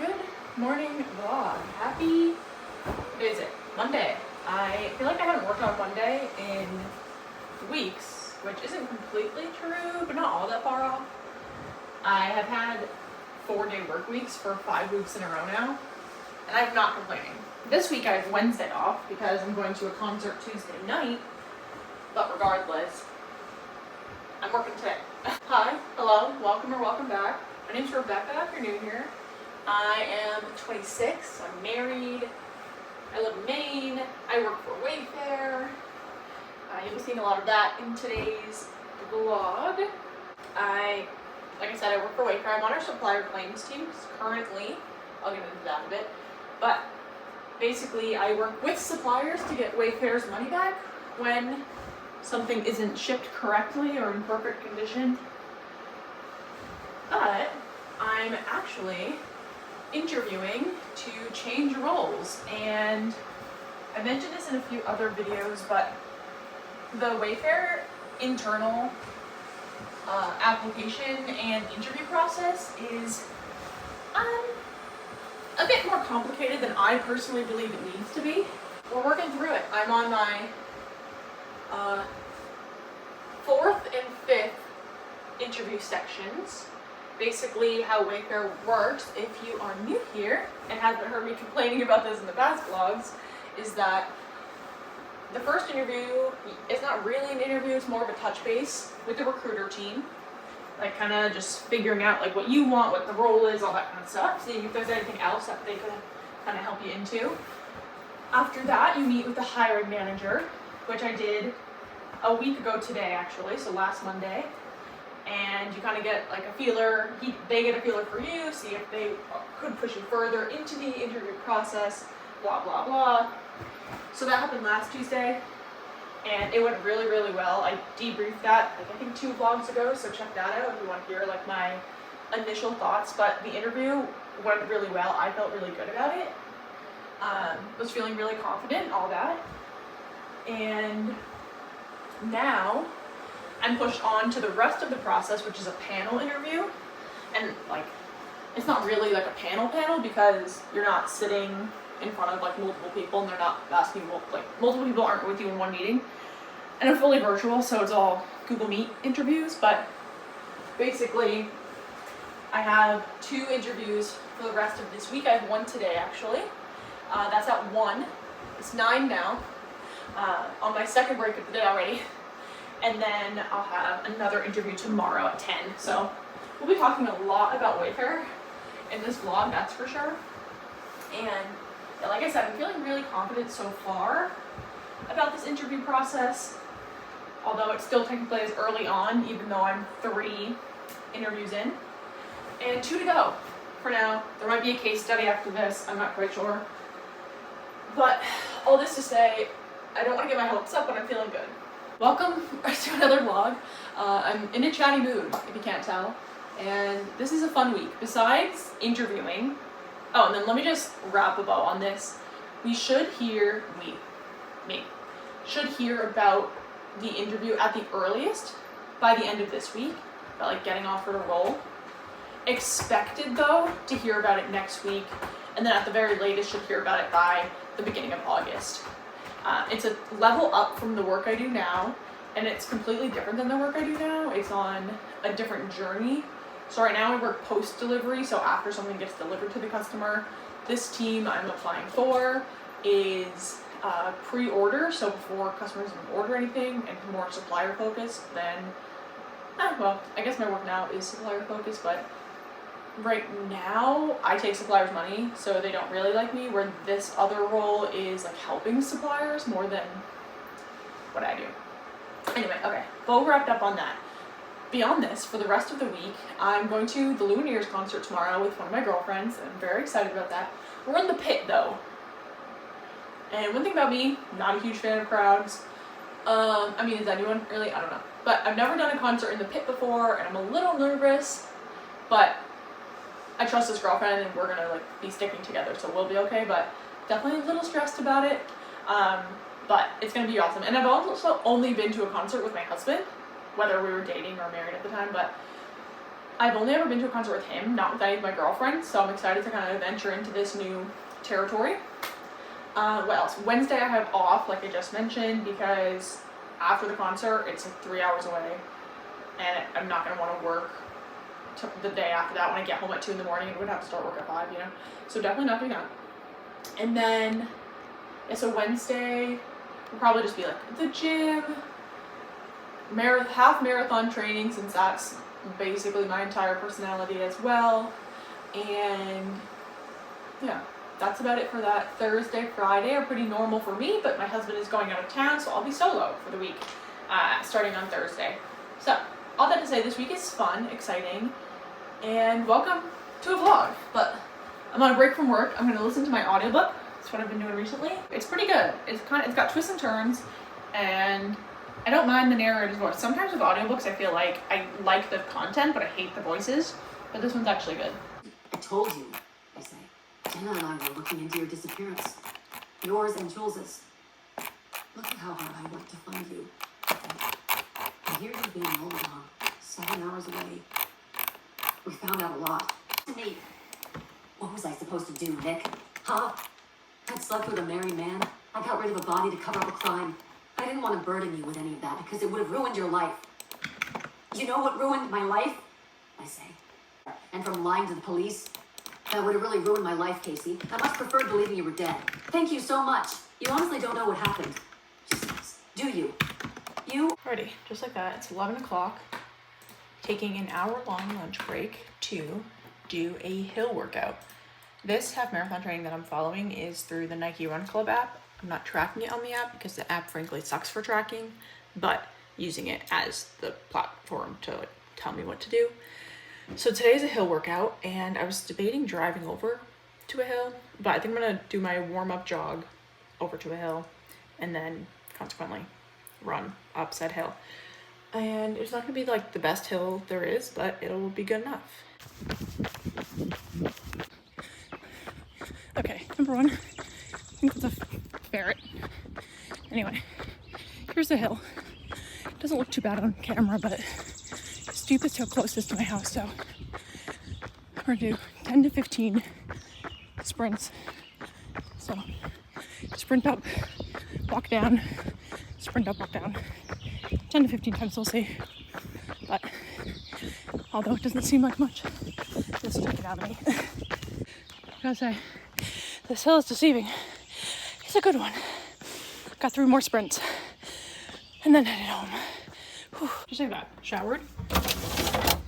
Good morning vlog. Happy, what is it? Monday. I feel like I haven't worked on Monday in weeks, which isn't completely true, but not all that far off. I have had 4-day work weeks for 5 weeks in a row now, and I'm not complaining. This week I have Wednesday off because I'm going to a concert Tuesday night, but regardless, I'm working today. Hi, hello, welcome or welcome back. My name's Rebecca if you're new here. I am 26, I'm married, I live in Maine, I work for Wayfair. You'll be seeing a lot of that in today's vlog. Like I said, I work for Wayfair. I'm on our supplier claims team currently. I'll get into that a bit. But basically, I work with suppliers to get Wayfair's money back when something isn't shipped correctly or in perfect condition. But I'm actually interviewing to change roles, and I mentioned this in a few other videos, but the Wayfair internal application and interview process is a bit more complicated than I personally believe it needs to be. We're working through it. I'm on my 4th and 5th interview sections. Basically, how Wayfair works, if you are new here and haven't heard me complaining about this in the past vlogs, is that the first interview is not really an interview, it's more of a touch base with the recruiter team. Like kind of just figuring out like what you want, what the role is, all that kind of stuff, seeing if there's anything else that they could kind of help you into. After that, you meet with the hiring manager, which I did a week ago today actually, so last Monday. And you kind of get like a feeler, they get a feeler for you, see if they could push you further into the interview process, blah, blah, blah. So that happened last Tuesday, and it went really, really well. I debriefed that, like I think 2 vlogs ago, so check that out if you want to hear like my initial thoughts. But the interview went really well. I felt really good about it. Was feeling really confident, all that. And now I'm pushed on to the rest of the process, which is a panel interview. And like, it's not really like a panel because you're not sitting in front of like multiple people and they're not asking multiple people aren't with you in one meeting. And I'm fully virtual, so it's all Google Meet interviews. But basically, I have 2 interviews for the rest of this week. I have 1 today actually. That's at 1. It's 9 now. On my 2nd break of the day already. And then I'll have another interview tomorrow at 10. So we'll be talking a lot about Wayfair in this vlog, that's for sure. And like I said, I'm feeling really confident so far about this interview process. Although it still technically is early on, even though I'm 3 interviews in. And 2 to go for now. There might be a case study after this, I'm not quite sure. But all this to say, I don't want to get my hopes up, but I'm feeling good. Welcome to another vlog. I'm in a chatty mood, if you can't tell, and this is a fun week. Besides interviewing, oh, and then let me just wrap a bow on this. We should hear, should hear about the interview at the earliest by the end of this week, about like getting offered a role. Expected though to hear about it next week, and then at the very latest should hear about it by the beginning of August. It's a level up from the work I do now, and it's completely different than the work I do now. It's on a different journey. So right now I work post-delivery, so after something gets delivered to the customer. This team I'm applying for is pre-order, so before customers even order anything, and more supplier focused than, well, I guess my work now is supplier focused, but right now I take suppliers' money, so they don't really like me, where this other role is like helping suppliers more than what I do. Anyway, okay, bow wrapped up on that. Beyond this, for the rest of the week, I'm going to the Lumineers concert tomorrow with one of my girlfriends. I'm very excited about that. We're in the pit though. And one thing about me, not a huge fan of crowds. I mean, is anyone really? I don't know. But I've never done a concert in the pit before, and I'm a little nervous, but I trust this girlfriend and we're gonna like be sticking together, so we'll be okay, but definitely a little stressed about it. But it's gonna be awesome. And I've also only been to a concert with my husband, whether we were dating or married at the time, but I've only ever been to a concert with him, not with any of my girlfriends, so I'm excited to kind of venture into this new territory. What else? Wednesday I have off, like I just mentioned, because after the concert, it's like 3 hours away, and I'm not going to want to work the day after that when I get home at 2 in the morning and would have to start work at 5, you know? So definitely not doing that. And then, yeah, so Wednesday will probably just be like the gym, half marathon training, since that's basically my entire personality as well. And yeah, that's about it for that. Thursday, Friday are pretty normal for me, but my husband is going out of town, so I'll be solo for the week, starting on Thursday. So, all that to say, this week is fun, exciting, and welcome to a vlog. But I'm on a break from work. I'm gonna listen to my audiobook. That's what I've been doing recently. It's pretty good. It's got twists and turns, and I don't mind the narrator's voice. Sometimes with audiobooks, I feel like I like the content, but I hate the voices. But this one's actually good. I told you, I say. Jenna and I were looking into your disappearance. Yours and Jules's. Look at how hard I worked to find you. And here you've been all along, 7 hours away. We found out a lot. To me, what was I supposed to do, Nick? Huh? I'd slept with a married man. I got rid of a body to cover up a crime. I didn't want to burden you with any of that because it would have ruined your life. You know what ruined my life? I say. And from lying to the police, that would have really ruined my life, Casey. I much preferred believing you were dead. Thank you so much. You honestly don't know what happened. Do you? Alrighty, just like that, it's 11 o'clock. Taking an hour-long lunch break to do a hill workout. This half marathon training that I'm following is through the Nike Run Club app. I'm not tracking it on the app because the app frankly sucks for tracking, but using it as the platform to tell me what to do. So today's a hill workout, and I was debating driving over to a hill, but I think I'm gonna do my warm-up jog over to a hill and then consequently run up said hill. And it's not gonna be like the best hill there is, but it'll be good enough. Okay, number one, I think it's a ferret. Anyway, here's the hill. It doesn't look too bad on camera, but it's steep as how close this to my house, so we're gonna do 10 to 15 sprints. So sprint up, walk down, sprint up, walk down. 10 to 15 times, we'll see. But although it doesn't seem like much, this will take it out of me. I gotta say, this hill is deceiving. It's a good one. Got 3 more sprints and then headed home. Whew. Just like that, showered.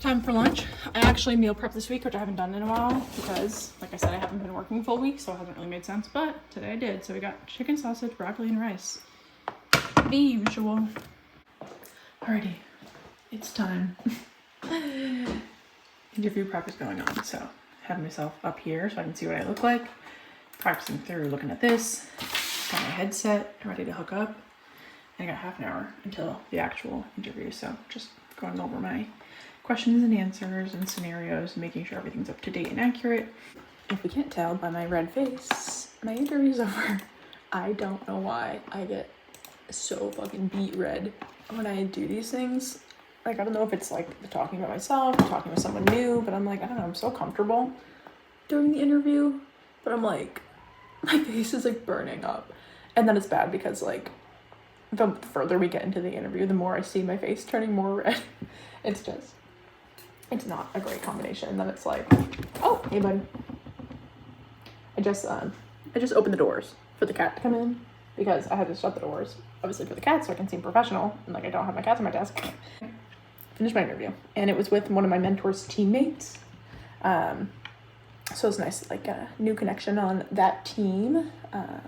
Time for lunch. I actually meal prepped this week, which I haven't done in a while because, like I said, I haven't been working full week, so it hasn't really made sense, but today I did. So we got chicken, sausage, broccoli, and rice. The usual. Alrighty, it's time. Interview prep is going on, so I have myself up here so I can see what I look like. Practicing through looking at this. Got my headset ready to hook up. And I got half an hour until the actual interview, so just going over my questions and answers and scenarios and making sure everything's up to date and accurate. If you can't tell by my red face, my interview's over. I don't know why I get so fucking beet red when I do these things. Like, I don't know if it's like talking about myself or talking with someone new, but I'm like, I don't know, I'm so comfortable during the interview, but I'm like, my face is like burning up. And then it's bad because like the further we get into the interview, the more I see my face turning more red. It's not a great combination. And then it's like, oh, hey bud. I just opened the doors for the cat to come in because I had to shut the doors, obviously for the cat, so I can seem professional, and like I don't have my cats on my desk. Finished my interview, and it was with one of my mentor's teammates. So it's nice, like a new connection on that team.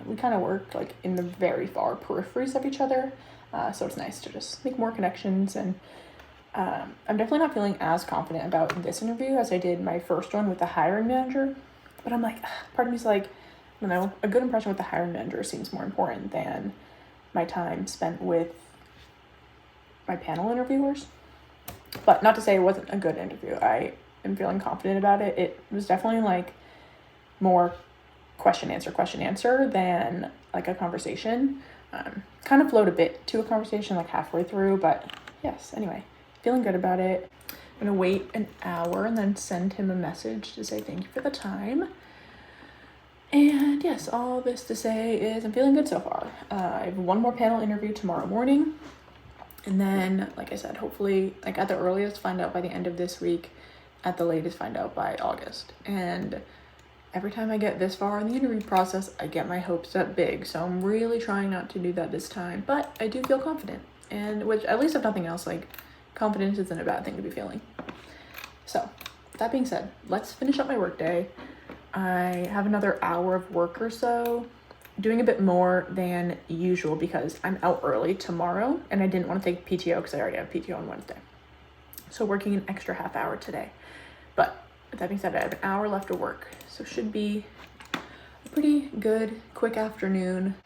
We kind of work like in the very far peripheries of each other, so it's nice to just make more connections. And I'm definitely not feeling as confident about this interview as I did my first one with the hiring manager. But I'm like, part of me's like, I don't know, a good impression with the hiring manager seems more important than my time spent with my panel interviewers. But not to say it wasn't a good interview. I am feeling confident about it. It was definitely like more question answer than like a conversation. Kind of flowed a bit to a conversation like halfway through, but yes, anyway, feeling good about it. I'm gonna wait an hour and then send him a message to say thank you for the time. And yes, all this to say is I'm feeling good so far. I have one more panel interview tomorrow morning. And then, like I said, hopefully, like at the earliest, find out by the end of this week. At the latest, find out by August. And every time I get this far in the interview process, I get my hopes up big. So I'm really trying not to do that this time. But I do feel confident. And which, at least if nothing else, like confidence isn't a bad thing to be feeling. So that being said, let's finish up my workday. I have another hour of work or so, doing a bit more than usual because I'm out early tomorrow and I didn't want to take PTO because I already have PTO on Wednesday. So working an extra half hour today. But with that being said, I have an hour left of work. So should be a pretty good, quick afternoon.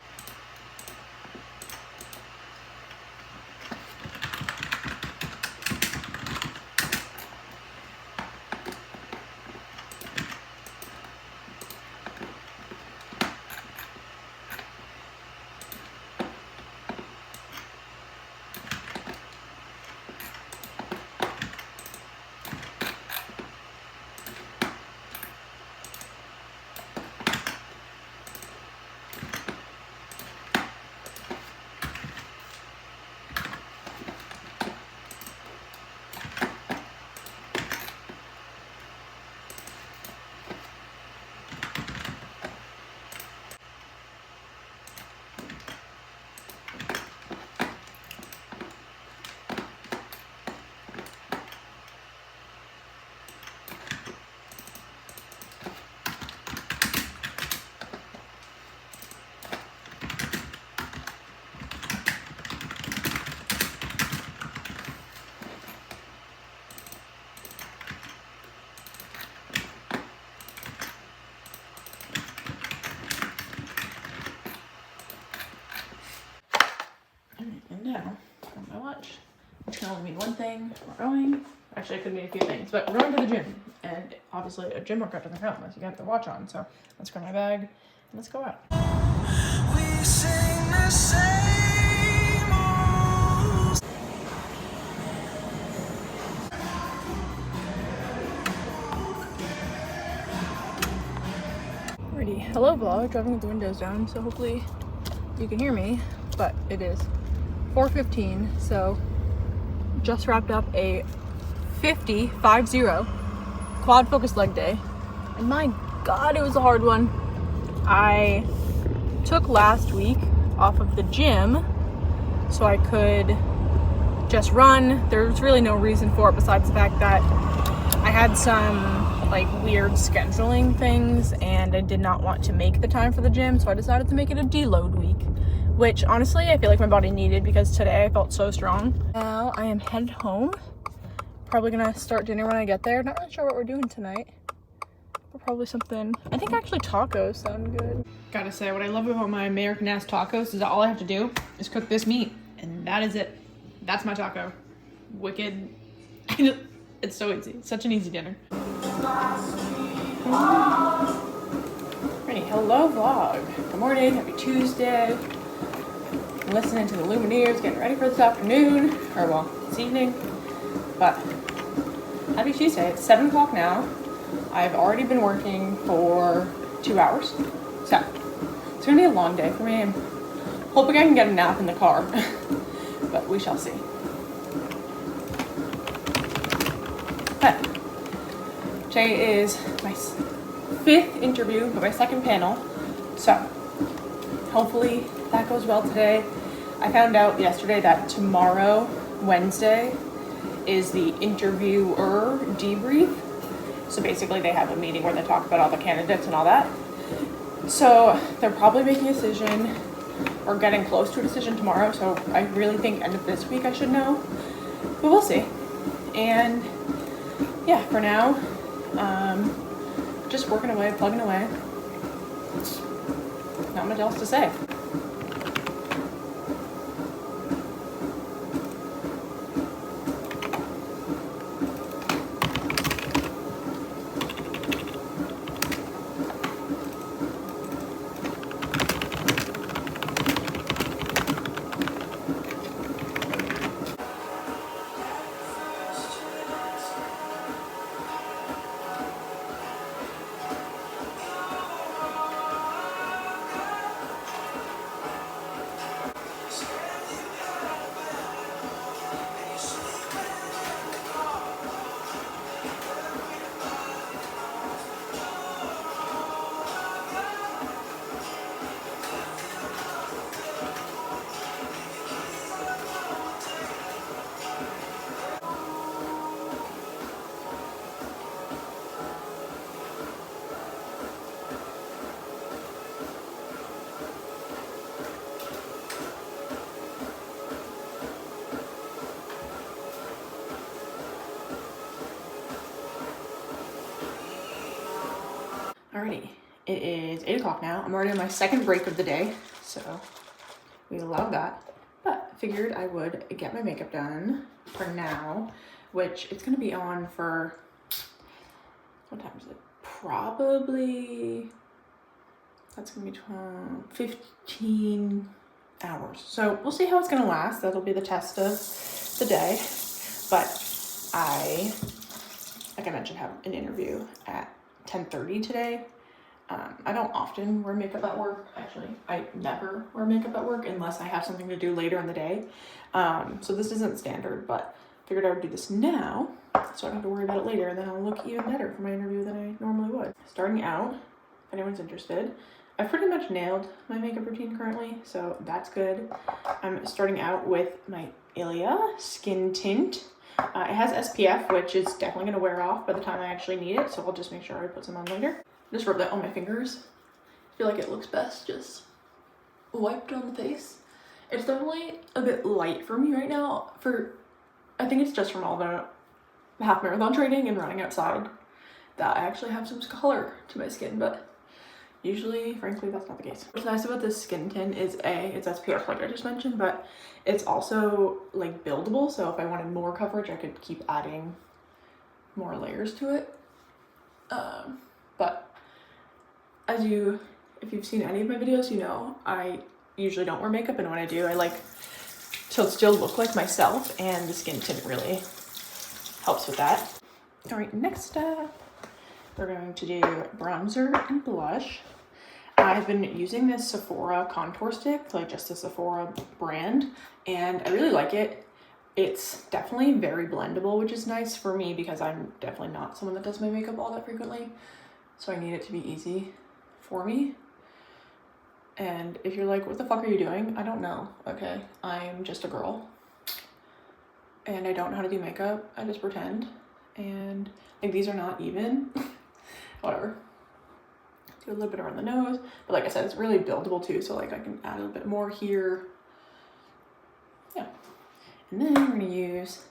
And now, on my watch, which can only mean one thing. We're going. Actually, it could mean a few things, but we're going to the gym. And obviously, a gym workout doesn't count unless you got the watch on. So let's grab my bag and let's go out. We sing the same old... Alrighty, hello vlog, driving with the windows down, so hopefully you can hear me, but it is 4:15, so just wrapped up a 50 quad focus leg day, and my god, it was a hard one. I took last week off of the gym so I could just run. There's really no reason for it besides the fact that I had some like weird scheduling things and I did not want to make the time for the gym, so I decided to make it a deload week, which honestly I feel like my body needed because today I felt so strong. Now I am headed home. Probably gonna start dinner when I get there. Not really sure what we're doing tonight, but probably something, I think actually tacos sound good. Gotta say, what I love about my American ass tacos is that all I have to do is cook this meat and that is it. That's my taco. Wicked. It's so easy. Such an easy dinner. Ready, hello vlog. Good morning, happy Tuesday. I'm listening to the Lumineers, getting ready for this afternoon, or well, this evening. But happy Tuesday. It's 7 o'clock now. I've already been working for 2 hours. So it's gonna be a long day for me. I'm hoping I can get a nap in the car, but we shall see. But today is my 5th interview of my 2nd panel, so hopefully that goes well today. I found out yesterday that tomorrow, Wednesday, is the interviewer debrief. So basically they have a meeting where they talk about all the candidates and all that. So they're probably making a decision or getting close to a decision tomorrow. So I really think end of this week I should know, but we'll see. And yeah, for now, just working away, plugging away. Not much else to say. Alrighty, it is 8 o'clock now. I'm already on my second break of the day, so we love that. But figured I would get my makeup done for now, which it's gonna be on for, what time is it? Probably, that's gonna be 15 hours. So we'll see how it's gonna last. That'll be the test of the day. But I, like I mentioned, have an interview at 10:30 today. I don't often wear makeup at work. Actually, I never wear makeup at work unless I have something to do later in the day. So this isn't standard, but figured I would do this now so I don't have to worry about it later, and then I'll look even better for my interview than I normally would. Starting out, if anyone's interested, I've pretty much nailed my makeup routine currently, so that's good. I'm starting out with my Ilia Skin Tint. It has SPF, which is definitely going to wear off by the time I actually need it, so I'll just make sure I put some on later. Just rub that on my fingers. I feel like it looks best just wiped on the face. It's definitely a bit light for me right now. I think it's just from all the half marathon training and running outside that I actually have some color to my skin, but usually, frankly, that's not the case. What's nice about this skin tint is it's SPF like I just mentioned, but it's also like buildable. So if I wanted more coverage, I could keep adding more layers to it. But if you've seen any of my videos, you know I usually don't wear makeup, and when I do, I like to still look like myself, and the skin tint really helps with that. All right, next up, we're going to do bronzer and blush. I've been using this Sephora contour stick, like just a Sephora brand, and I really like it. It's definitely very blendable, which is nice for me because I'm definitely not someone that does my makeup all that frequently. So I need it to be easy for me. And if you're like, what the fuck are you doing? I don't know, okay? I'm just a girl. And I don't know how to do makeup. I just pretend. And like these are not even. Whatever. Do a little bit around the nose. But like I said, it's really buildable too. So like I can add a little bit more here. Yeah. And then we're gonna use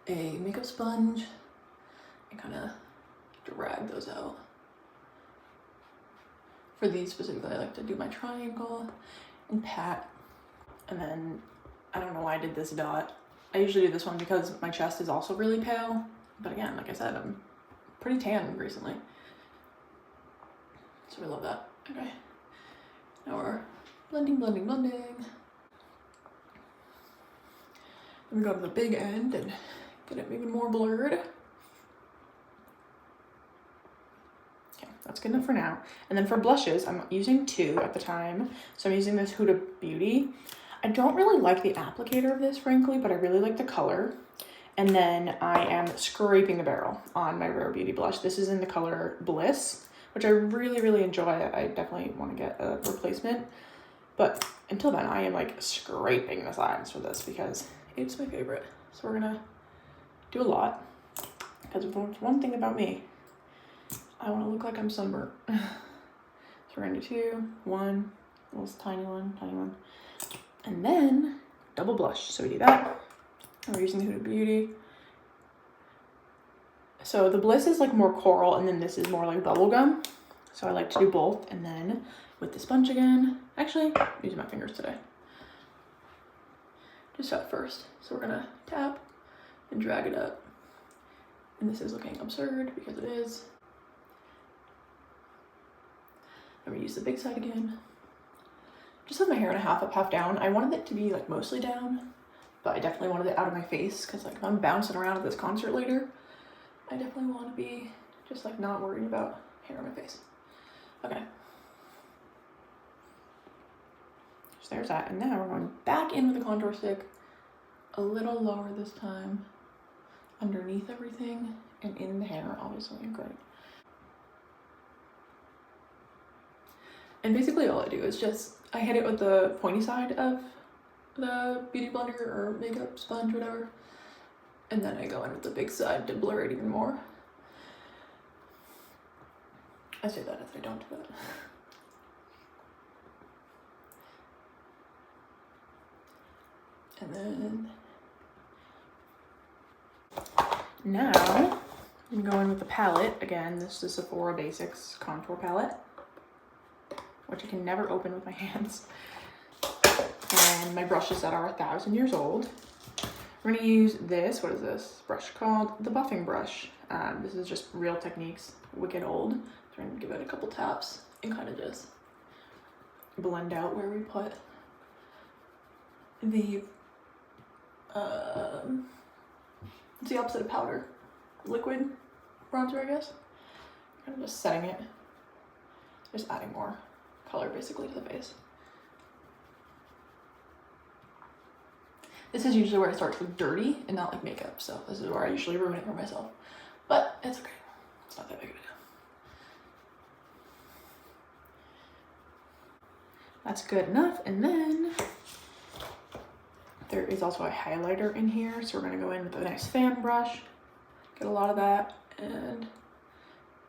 a makeup sponge and kind of drag those out. For these specifically, I like to do my triangle and pat. And then, I don't know why I did this dot. I usually do this one because my chest is also really pale. But again, like I said, I'm pretty tan recently. So I love that. Okay. Now we're blending, blending, blending. Then we go to the big end and get it even more blurred. That's good enough for now. And then for blushes, I'm using 2 at the time. So I'm using this Huda Beauty. I don't really like the applicator of this, frankly, but I really like the color. And then I am scraping the barrel on my Rare Beauty blush. This is in the color Bliss, which I really, really enjoy. I definitely want to get a replacement. But until then, I am like scraping the sides for this because it's my favorite. So we're gonna do a lot. Because one thing about me, I want to look like I'm sunburnt. So we're gonna do 2, 1, little tiny one. And then double blush. So we do that. And we're using the Huda Beauty. So the Bliss is like more coral, and then this is more like bubblegum. So I like to do both. And then with the sponge again, actually, I'm using my fingers today. Just at first. So we're gonna tap and drag it up. And this is looking absurd because it is. I'm gonna use the big side again. Just have my hair in a half up, half down. I wanted it to be like mostly down, but I definitely wanted it out of my face because like if I'm bouncing around at this concert later, I definitely want to be just like not worrying about hair on my face. Okay. So there's that. And now we're going back in with the contour stick, a little lower this time, underneath everything and in the hair, obviously. Great. And basically all I do is just, I hit it with the pointy side of the beauty blender or makeup sponge, whatever. And then I go in with the big side to blur it even more. I say that as I don't do it. And then now I'm going with the palette. Again, this is Sephora Basics contour palette, which I can never open with my hands. And my brushes that are 1,000 years old. We're gonna use this, what is this brush called? The buffing brush. This is just Real Techniques, wicked old. So we're gonna give it a couple taps and kind of just blend out where we put the, it's the opposite of powder. Liquid bronzer, I guess. Kind of just setting it, just adding more color basically to the face. This is usually where I start with dirty and not like makeup, so this is where I usually ruin it for myself. But it's okay, it's not that big of a deal. That's good enough, and then there is also a highlighter in here, so we're gonna go in with a nice fan brush, get a lot of that, and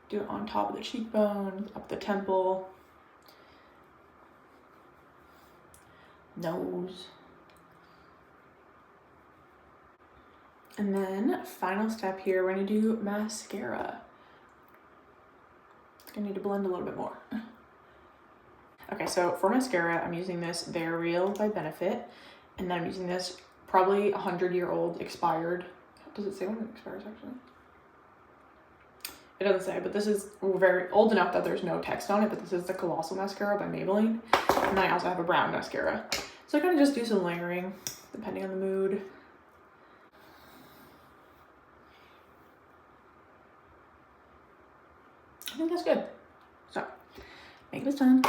do it on top of the cheekbone, up the temple, nose. And then final step here, we're gonna do mascara. It's gonna need to blend a little bit more. Okay, so for mascara, I'm using this They're Real by Benefit, and then I'm using this probably 100-year-old expired. Does it say when it expires actually? It doesn't say, but this is very old enough that there's no text on it, but this is the Colossal Mascara by Maybelline. And then I also have a brown mascara. So I kind of just do some layering, depending on the mood. I think that's good. So, makeup is done.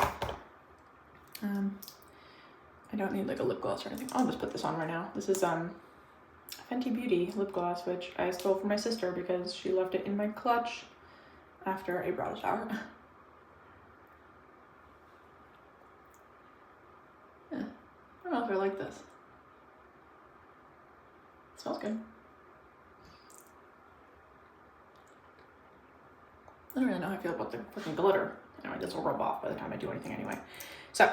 I don't need like a lip gloss or anything. I'll just put this on right now. This is Fenty Beauty lip gloss, which I stole from my sister because she left it in my clutch after a bridal shower. Yeah, I don't know if I like this. It smells good. I don't really know how I feel about the freaking glitter. Anyway, this will rub off by the time I do anything anyway. So,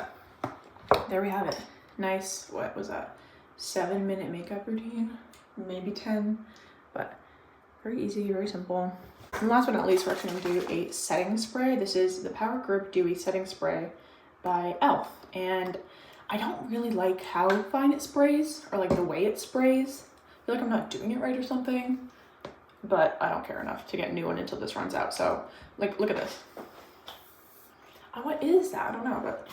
there we have it. Nice, what was that? 7-minute makeup routine, maybe 10, but very easy, very simple. And last but not least, we're actually gonna do a setting spray. This is the Power Grip Dewy Setting Spray by e.l.f. And I don't really like how fine it sprays, or like the way it sprays. I feel like I'm not doing it right or something, but I don't care enough to get a new one until this runs out. So, like, look at this. What is that? I don't know, but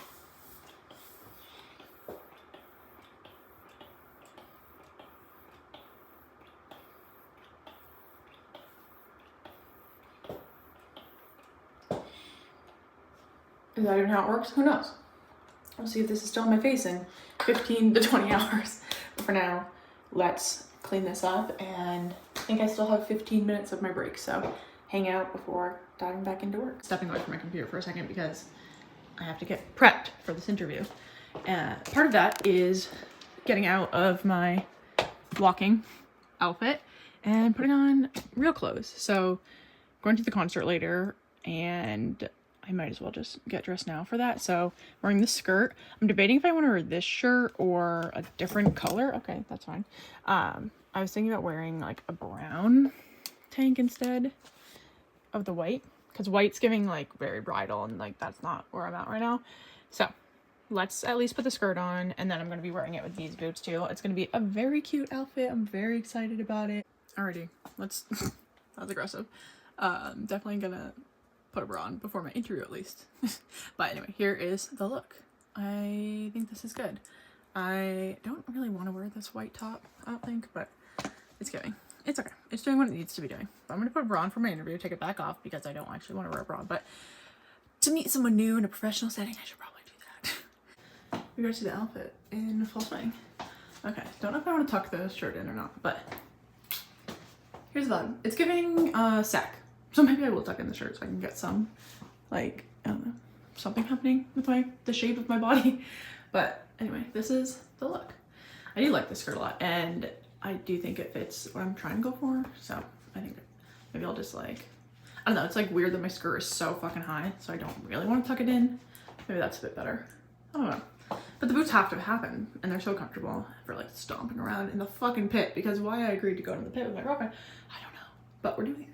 is that even how it works? Who knows? We'll see if this is still on my face in 15 to 20 hours. But for now, let's clean this up, and I think I still have 15 minutes of my break, so hang out before diving back into work. Stepping away from my computer for a second because I have to get prepped for this interview. Part of that is getting out of my walking outfit and putting on real clothes. So going to the concert later, and I might as well just get dressed now for that. So wearing this skirt. I'm debating if I want to wear this shirt or a different color. Okay, that's fine. I was thinking about wearing like a brown tank instead of the white, because white's giving like very bridal, and like that's not where I'm at right now. So let's at least put the skirt on, and then I'm going to be wearing it with these boots too. It's going to be a very cute outfit. I'm very excited about it. Alrighty, let's that was aggressive. Definitely gonna put a bra on before my interview at least. But anyway, here is the look. I think this is good. I don't really want to wear this white top, I don't think, but it's giving. It's okay. It's doing what it needs to be doing. But I'm going to put a bra on for my interview, take it back off because I don't actually want to wear a bra. But to meet someone new in a professional setting, I should probably do that. You guys see the outfit in full swing. Okay, don't know if I want to tuck the shirt in or not, but here's the vibe. It's giving sack. So maybe I will tuck in the shirt so I can get some, like, I don't know, something happening with the shape of my body. But anyway, this is the look. I do like this skirt a lot, and I do think it fits what I'm trying to go for. So I think maybe I'll just like, I don't know, it's like weird that my skirt is so fucking high, so I don't really want to tuck it in. Maybe that's a bit better. I don't know. But the boots have to happen, and they're so comfortable for like stomping around in the fucking pit, because why I agreed to go to the pit with my girlfriend, I don't know. But we're doing it.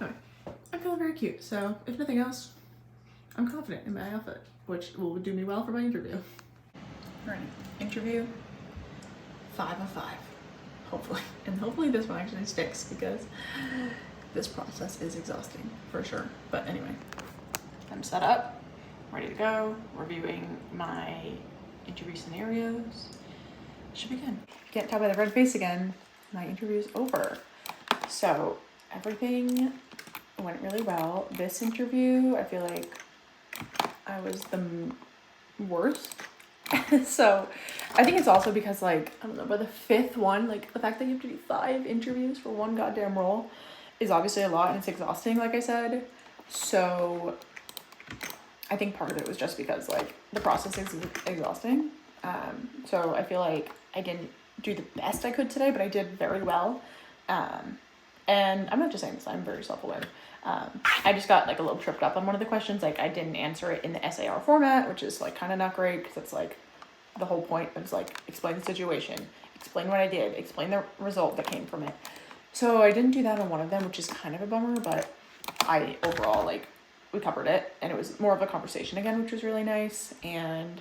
Anyway, I'm feeling very cute, so if nothing else, I'm confident in my outfit, which will do me well for my interview. Alright, interview 5 of 5, hopefully. And hopefully this one actually sticks, because this process is exhausting for sure. But anyway, I'm set up, ready to go, reviewing my interview scenarios. Should be good. Can't tell by the red face again, my interview's over. So everything went really well. This interview, I feel like I was the worst. So I think it's also because, like, I don't know, by the 5th one, like the fact that you have to do 5 interviews for one goddamn role is obviously a lot, and it's exhausting, like I said. So I think part of it was just because, like, the process is exhausting. So I feel like I didn't do the best I could today, but I did very well. And I'm not just saying this, I'm very self-aware. I just got like a little tripped up on one of the questions. Like, I didn't answer it in the SAR format, which is like kind of not great, because it's like the whole point is like, explain the situation, explain what I did, explain the result that came from it. So I didn't do that on one of them, which is kind of a bummer, but I overall, like, we covered it, and it was more of a conversation again, which was really nice. And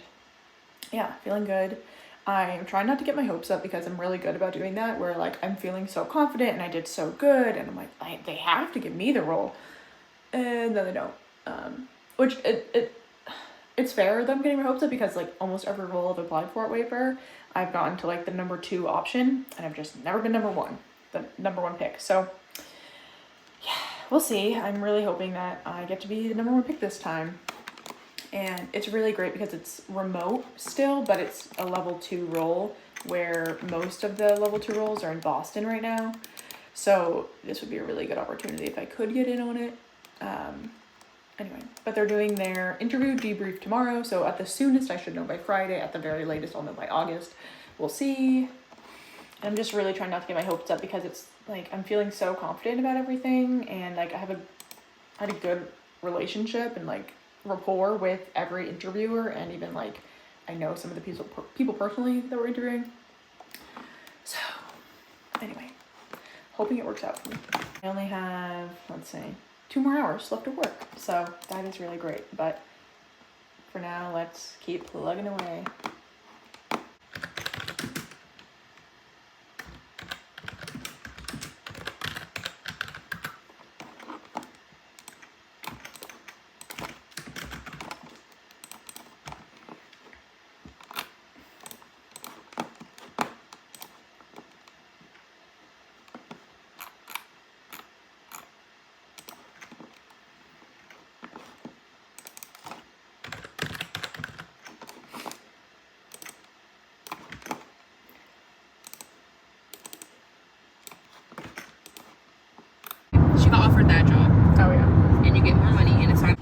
yeah, feeling good. I'm trying not to get my hopes up, because I'm really good about doing that, where like I'm feeling so confident and I did so good, and I'm like, they have to give me the role, and then they don't. Which it's fair that I'm getting my hopes up, because like almost every role I've applied for at Wayfair, I've gotten to like the number 2 option, and I've just never been number 1, the number 1 pick. So yeah, we'll see. I'm really hoping that I get to be the number 1 pick this time. And it's really great because it's remote still, but it's a level 2 role, where most of the level 2 roles are in Boston right now. So this would be a really good opportunity if I could get in on it. Anyway, but they're doing their interview debrief tomorrow. So at the soonest, I should know by Friday. At the very latest, I'll know by August. We'll see. I'm just really trying not to get my hopes up, because it's like, I'm feeling so confident about everything. And like, I had a good relationship and like rapport with every interviewer, and even like I know some of the people personally that were interviewing. So anyway, hoping it works out for me. I only have, let's say, 2 more hours left of work, so that is really great. But for now, let's keep plugging away. She got offered that job. Oh yeah. And you get more money, and it's not.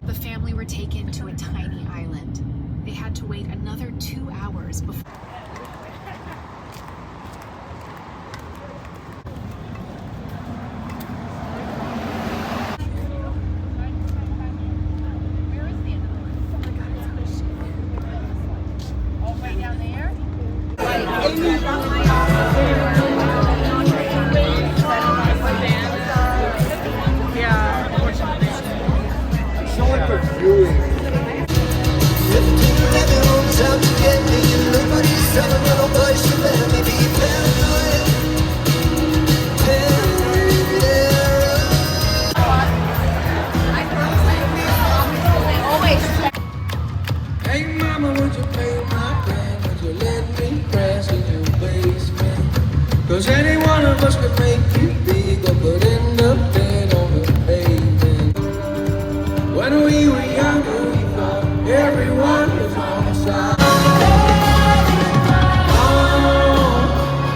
The family were taken to a tiny island. They had to wait another 2 hours before. Hey mama, would you pay my rent? Would you let me crash in your basement? Cause any one of us could make you big, or put in the bed on the pavement. When we were younger, we thought everyone was on the side. Oh,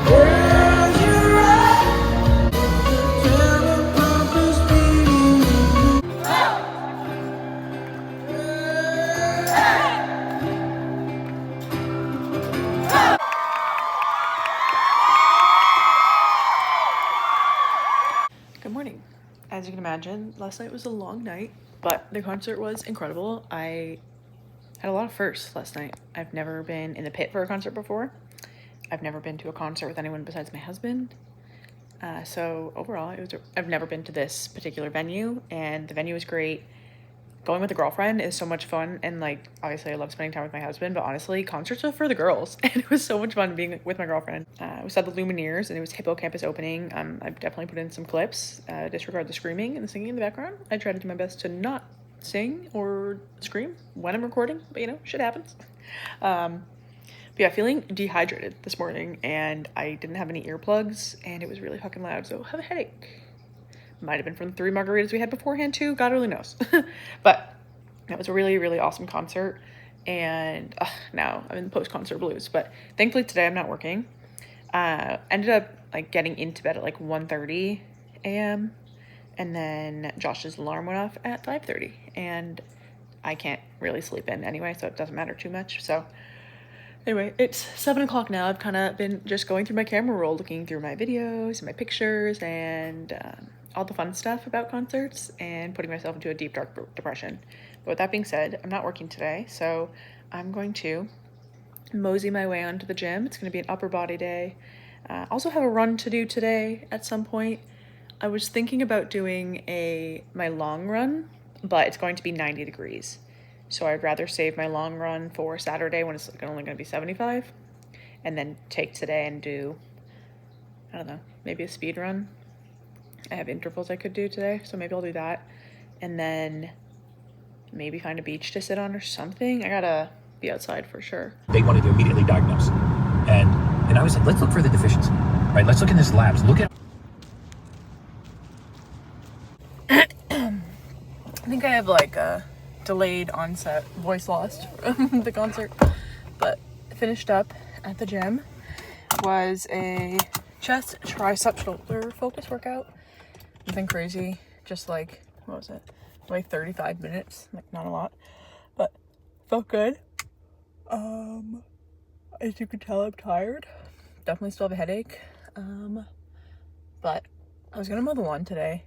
where's your right? Tell the purpose beating. Good morning. As you can imagine, last night was a long night, but the concert was incredible. I had a lot of firsts last night. I've never been in the pit for a concert before. I've never been to a concert with anyone besides my husband. So overall, I've never been to this particular venue, and the venue was great. Going with a girlfriend is so much fun, and like obviously I love spending time with my husband, but honestly concerts are for the girls, and it was so much fun being with my girlfriend. We saw the Lumineers, and it was Hippocampus opening. I've definitely put in some clips. Disregard the screaming and the singing in the background. I try to do my best to not sing or scream when I'm recording, but you know, shit happens. But yeah, feeling dehydrated this morning, and I didn't have any earplugs, and it was really fucking loud, so I have a headache. Might have been from the 3 margaritas we had beforehand too, God only knows. But that was a really, really awesome concert, and now I'm in the post-concert blues. But thankfully today I'm not working. Ended up like getting into bed at like 1:30 a.m. and then Josh's alarm went off at 5:30, and I can't really sleep in anyway, so it doesn't matter too much. So anyway, it's 7 o'clock now. I've kind of been just going through my camera roll, looking through my videos and my pictures and all the fun stuff about concerts, and putting myself into a deep, dark depression. But with that being said, I'm not working today, so I'm going to mosey my way onto the gym. It's going to be an upper body day. Also have a run to do today at some point. I was thinking about doing my long run, but it's going to be 90 degrees. So I'd rather save my long run for Saturday when it's only going to be 75, and then take today and do, I don't know, maybe a speed run. I have intervals I could do today, so maybe I'll do that. And then maybe find a beach to sit on or something. I gotta be outside for sure. They wanted to immediately diagnose. And I was like, let's look for the deficiency, right? Let's look in his labs. Look at... I think I have like a delayed onset voice loss from the concert, but finished up at the gym. Was a chest, tricep, shoulder focus workout. Nothing crazy, just like, what was it? Like 35 minutes, like not a lot, but felt good. As you can tell, I'm tired. Definitely still have a headache. But I was gonna mow the lawn today,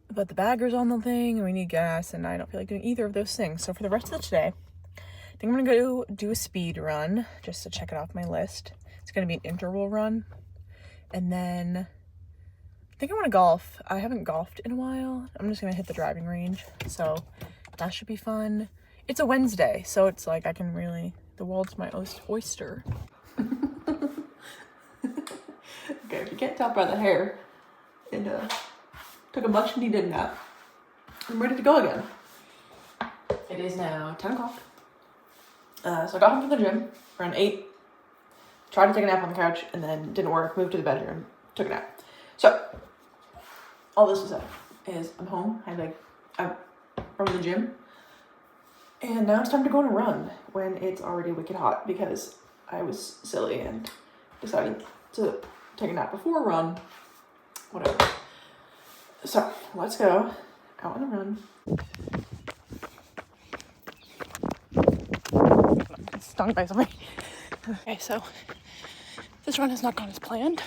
but the bagger's on the thing and we need gas, and I don't feel like doing either of those things. So for the rest of the today, I think I'm gonna go do a speed run just to check it off my list. It's gonna be an interval run, and then I think I want to golf. I haven't golfed in a while. I'm just gonna hit the driving range, so that should be fun. It's a Wednesday, so it's like I can really, the world's my oyster. Okay, if you can't tell by the hair, it took a much needed nap. I'm ready to go again. It is now 10 o'clock. So I got home from the gym around 8. Tried to take a nap on the couch, and then didn't work. Moved to the bedroom, took a nap. So all this to say is I'm home. I'm from the gym, and now it's time to go on a run when it's already wicked hot, because I was silly and decided to take a nap before a run. Whatever. So let's go out on a run. Stung by something. Okay, so this run has not gone as planned.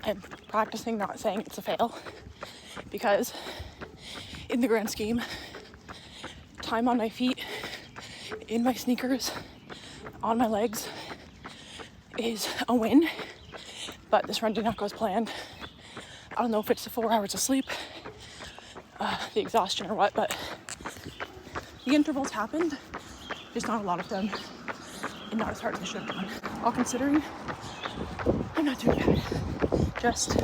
I'm practicing not saying it's a fail, because in the grand scheme, time on my feet, in my sneakers, on my legs is a win, but this run did not go as planned. I don't know if it's the 4 hours of sleep, the exhaustion or what, but the intervals happened. There's not a lot of them, and not as hard as I should have done. All considering, I'm not doing bad. Just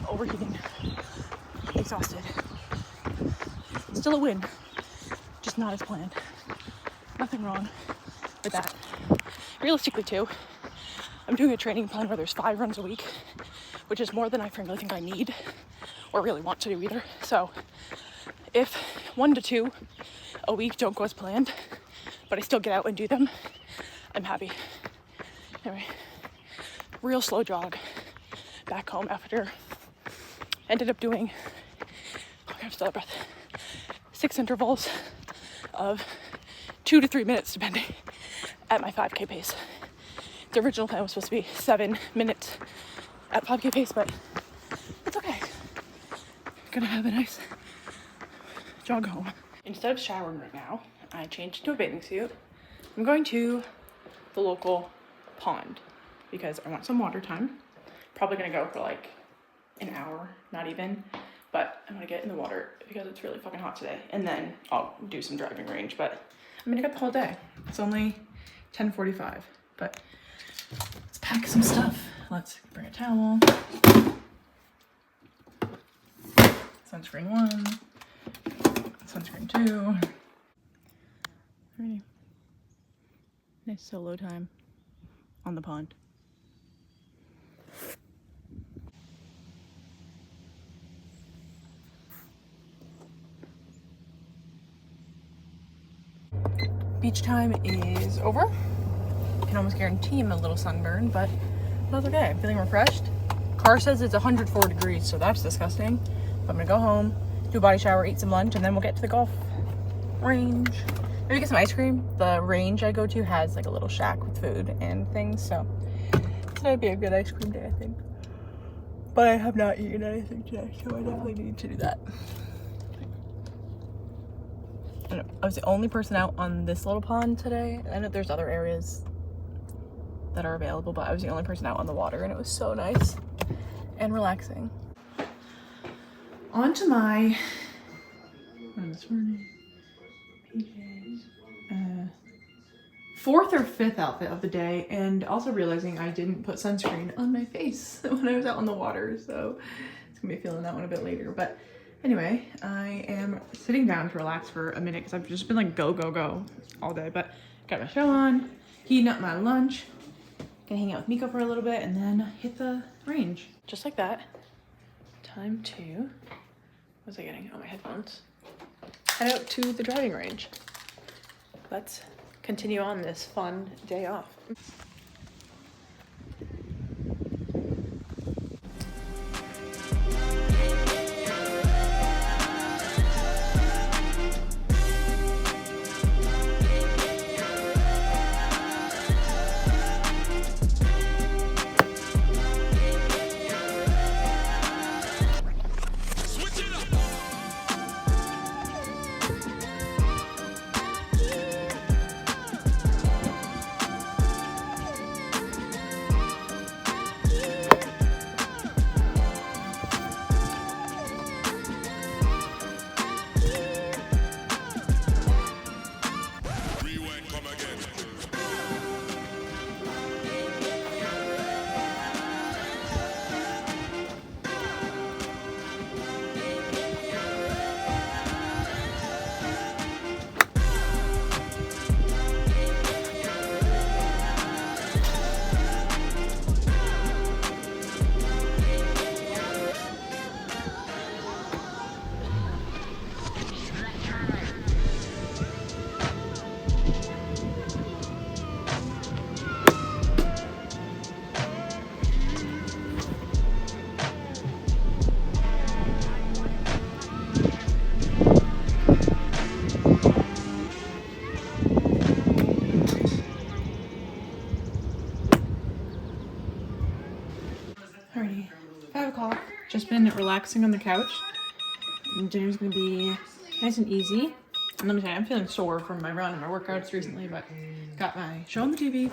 overheating, exhausted. Still a win, just not as planned. Nothing wrong with that. Realistically too, I'm doing a training plan where there's 5 runs a week, which is more than I frankly think I need or really want to do either. So if 1 to 2 a week don't go as planned, but I still get out and do them, I'm happy. Anyway, real slow jog back home after ended up doing, I'm still out of breath, 6 intervals of 2 to 3 minutes depending at my 5K pace. The original plan was supposed to be 7 minutes at 5K pace, but it's okay. Gonna have a nice jog home. Instead of showering right now, I changed into a bathing suit. I'm going to the local pond because I want some water time. Probably gonna go for like an hour, not even, but I'm gonna get in the water because it's really fucking hot today, and then I'll do some driving range. But I'm gonna get the whole day. It's only 10:45, but let's pack some stuff. Let's bring a towel, sunscreen 1, sunscreen 2. Alrighty. Nice solo time on the pond. Beach time is over. I can almost guarantee I'm a little sunburned, but that's okay. I'm feeling refreshed. Car says it's 104 degrees, so that's disgusting. But I'm gonna go home, do a body shower, eat some lunch, and then we'll get to the golf range. Maybe get some ice cream. The range I go to has like a little shack with food and things, so today'd be a good ice cream day, I think. But I have not eaten anything today, so I definitely need to do that. I was the only person out on this little pond today. I know there's other areas that are available, but I was the only person out on the water, and it was so nice and relaxing. On to my this morning PJs. Fourth or fifth outfit of the day, and also realizing I didn't put sunscreen on my face when I was out on the water, so it's gonna be feeling that one a bit later. But anyway, I am sitting down to relax for a minute because I've just been like go all day, but got my show on, heating up my lunch, gonna hang out with Miko for a little bit, and then hit the range. Just like that. Time to, what was I getting? Oh, my headphones. Head out to the driving range. Let's continue on this fun day off. Alrighty, 5 o'clock. Just been relaxing on the couch. And dinner's gonna be nice and easy. And let me tell you, I'm feeling sore from my run and my workouts recently, but got my show on the TV,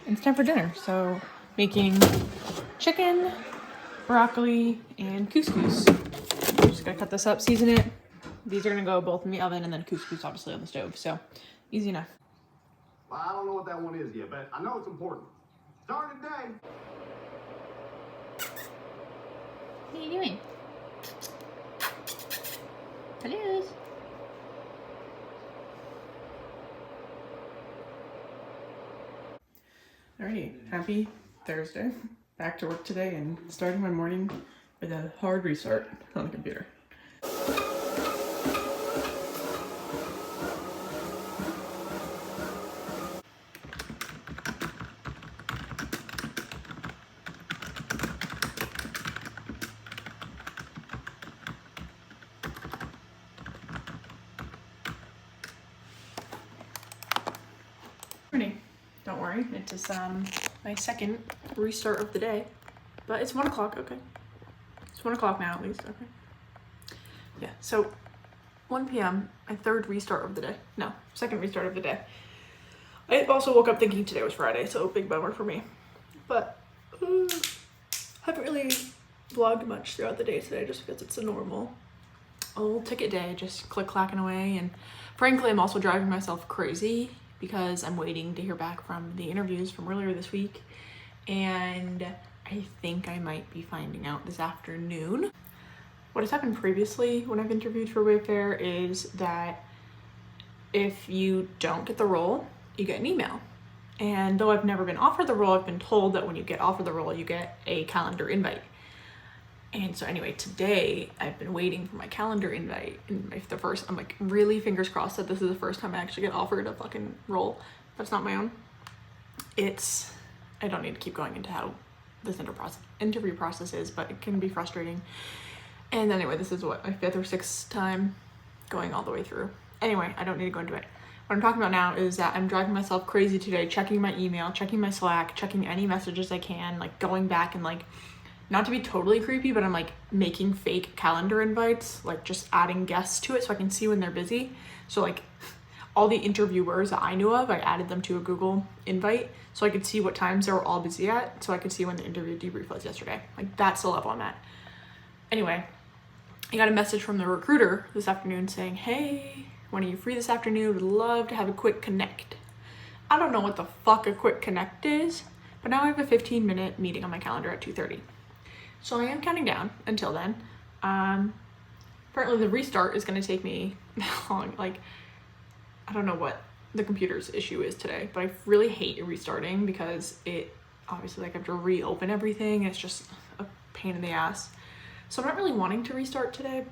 and it's time for dinner. So making chicken, broccoli, and couscous. Just gotta cut this up, season it. These are gonna go both in the oven, and then couscous obviously on the stove. So easy enough. Well, I don't know what that one is yet, but I know it's important. Start today. What are you doing? Hello. Alrighty, happy Thursday. Back to work today and starting my morning with a hard restart on the computer. Don't worry, it is my second restart of the day, but it's 1 o'clock. Okay, it's 1 o'clock now at least. Okay, yeah, so 1 p.m. my third restart of the day. No, second restart of the day. I also woke up thinking today was Friday, so big bummer for me. But haven't really vlogged much throughout the day today just because it's a normal old ticket day, just click-clacking away. And frankly, I'm also driving myself crazy because I'm waiting to hear back from the interviews from earlier this week. And I think I might be finding out this afternoon. What has happened previously when I've interviewed for Wayfair is that if you don't get the role, you get an email. And though I've never been offered the role, I've been told that when you get offered the role, you get a calendar invite. And so anyway, today I've been waiting for my calendar invite. And if I'm like really fingers crossed that this is the first time I actually get offered a fucking role that's not my own. I don't need to keep going into how this interview process is, but it can be frustrating. And anyway, this is what, my 5th or 6th time going all the way through. Anyway, I don't need to go into it. What I'm talking about now is that I'm driving myself crazy today, checking my email, checking my Slack, checking any messages I can, like going back and like, not to be totally creepy, but I'm like making fake calendar invites, like just adding guests to it so I can see when they're busy. So like all the interviewers that I knew of, I added them to a Google invite so I could see what times they were all busy at, so I could see when the interview debrief was yesterday. Like that's the level I'm at. Anyway, I got a message from the recruiter this afternoon saying, hey, when are you free this afternoon? Would love to have a quick connect. I don't know what the fuck a quick connect is, but now I have a 15-minute meeting on my calendar at 2:30. So I am counting down until then. Apparently the restart is gonna take me long. Like, I don't know what the computer's issue is today, but I really hate restarting because it obviously like I have to reopen everything. It's just a pain in the ass. So I'm not really wanting to restart today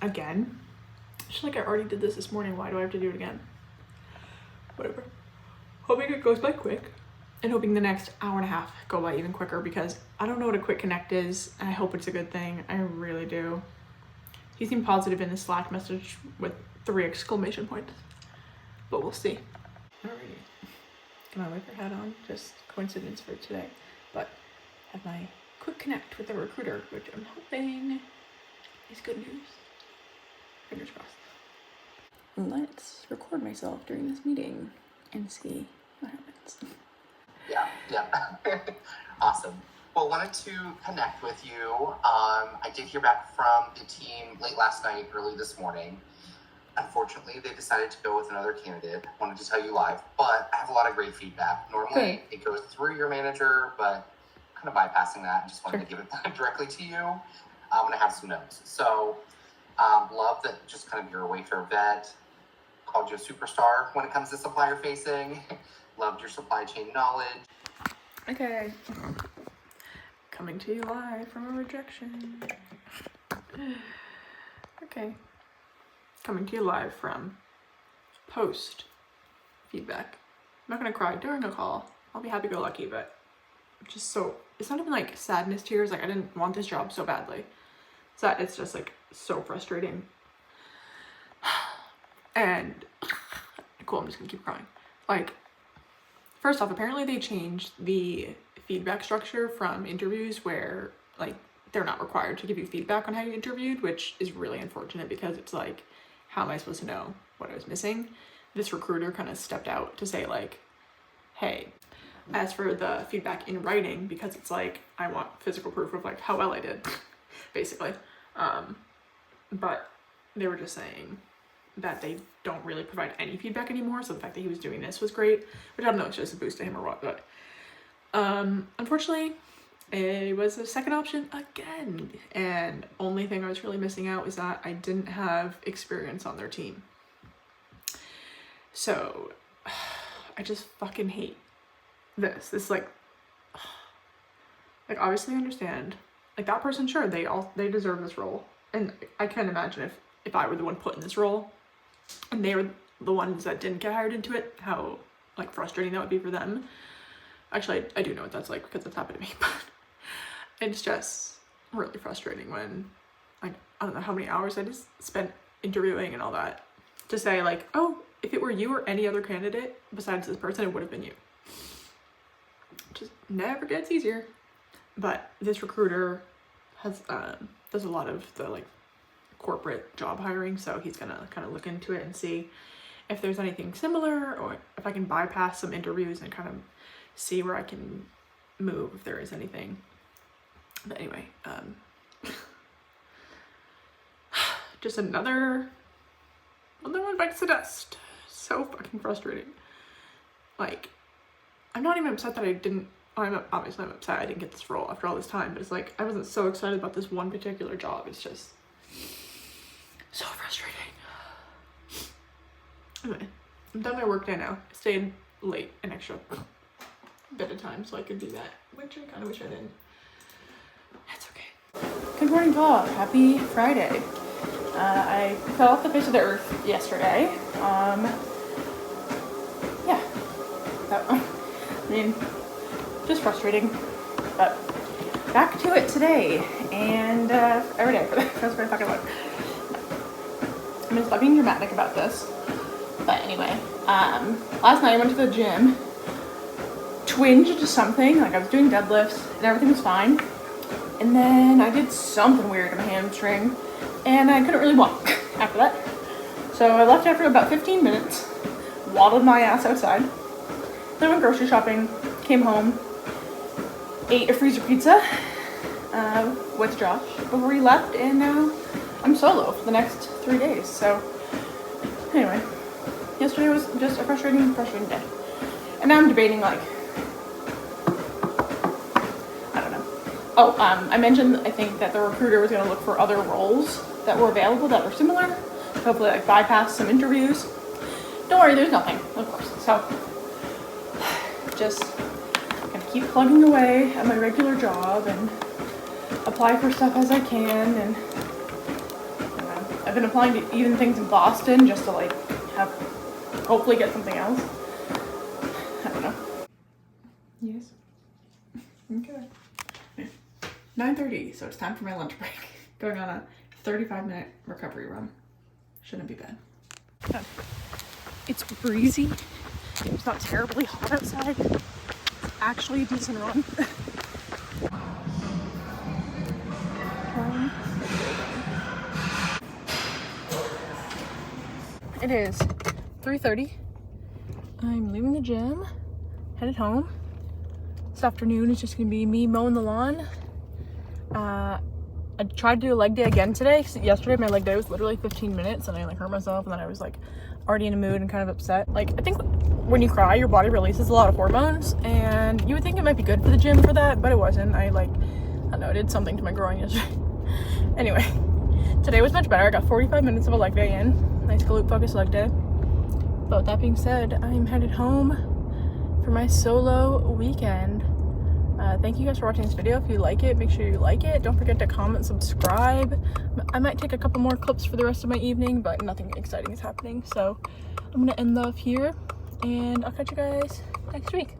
again. I feel like I already did this morning. Why do I have to do it again? Whatever. Hoping it goes by quick and hoping the next hour and a half go by even quicker because I don't know what a quick connect is and I hope it's a good thing. I really do. He seemed positive in the Slack message with 3 exclamation points, but we'll see. Alrighty. Got my Wayfair hat on, just coincidence for today, but have my quick connect with the recruiter, which I'm hoping is good news. Fingers crossed. Let's record myself during this meeting and see what happens. Yeah. Awesome. Well, wanted to connect with you. I did hear back from the team late last night, early this morning. Unfortunately, they decided to go with another candidate. Wanted to tell you live, but I have a lot of great feedback. Normally, It goes through your manager, but kind of bypassing that and just wanted to give it directly to you. I'm going to have some notes. So, love that just kind of you're a Wayfair vet. Called you a superstar when it comes to supplier facing. Loved your supply chain knowledge. Okay. Coming to you live from a rejection. Okay. Coming to you live from post feedback. I'm not gonna cry during a call. I'll be happy-go-lucky, but just so, it's not even like sadness tears, like I didn't want this job so badly. So it's just like so frustrating. And cool, I'm just gonna keep crying. Like, first off, apparently they changed the feedback structure from interviews where like they're not required to give you feedback on how you interviewed, which is really unfortunate because it's like, how am I supposed to know what I was missing? This recruiter kind of stepped out to say like, hey, as for the feedback in writing, because it's like, I want physical proof of like how well I did, basically. But they were just saying that they don't really provide any feedback anymore. So the fact that he was doing this was great, which I don't know, it's just a boost to him or what, but unfortunately it was a second option again. And only thing I was really missing out is that I didn't have experience on their team. So I just fucking hate this like obviously I understand like that person, sure, they deserve this role, and I can't imagine if I were the one put in this role and they were the ones that didn't get hired into it, how like frustrating that would be for them. Actually, I do know what that's like because it's happened to me, but it's just really frustrating when like I don't know how many hours I just spent interviewing and all that to say like, oh, if it were you or any other candidate besides this person, it would have been you. Just never gets easier. But this recruiter has does a lot of the like corporate job hiring, so he's gonna kind of look into it and see. if there's anything similar, or if I can bypass some interviews and kind of see where I can move if there is anything. But anyway, just another one bites the dust. So fucking frustrating. Like, I'm not even upset that I didn't, obviously I'm upset I didn't get this role after all this time, but it's like, I wasn't so excited about this one particular job. It's just so frustrating. Anyway, I'm done my work day now. I stayed late an extra bit of time so I could do that, which I kind of wish I didn't. That's okay. Good morning, vlog. Happy Friday. I fell off the face of the earth yesterday. Yeah. I mean, just frustrating. But back to it today and every day for the rest of my fucking life. I'm just being dramatic about this. But anyway, last night I went to the gym, twinged something, like I was doing deadlifts and everything was fine. And then I did something weird in my hamstring and I couldn't really walk after that. So I left after about 15 minutes, waddled my ass outside, then went grocery shopping, came home, ate a freezer pizza with Josh before he left, and now I'm solo for the next 3 days. So anyway, yesterday was just a frustrating day. And now I'm debating, like, I don't know. Oh, I mentioned, I think, that the recruiter was going to look for other roles that were available that were similar. Hopefully, like, bypass some interviews. Don't worry, there's nothing, of course. So, just gonna keep plugging away at my regular job and apply for stuff as I can. And I've been applying to even things in Boston just to, like, hopefully get something else. I don't know. Yes. Okay. 9:30, so it's time for my lunch break. Going on a 35-minute recovery run. Shouldn't be bad. It's breezy. It's not terribly hot outside. It's actually a decent run. It is 3:30. I'm leaving the gym, headed home. This afternoon is just gonna be me mowing the lawn. I tried to do a leg day again today. Yesterday my leg day was literally 15 minutes and I like hurt myself, and then I was like already in a mood and kind of upset. Like, I think when you cry, your body releases a lot of hormones, and you would think it might be good for the gym for that, but it wasn't. I don't know, it did something to my groin yesterday. Anyway, today was much better. I got 45 minutes of a leg day in. Nice glute focused leg day. But with that being said, I'm headed home for my solo weekend. Thank you guys for watching this video. If you like it, make sure you like it. Don't forget to comment, subscribe. I might take a couple more clips for the rest of my evening, but nothing exciting is happening. So I'm gonna end off here, and I'll catch you guys next week.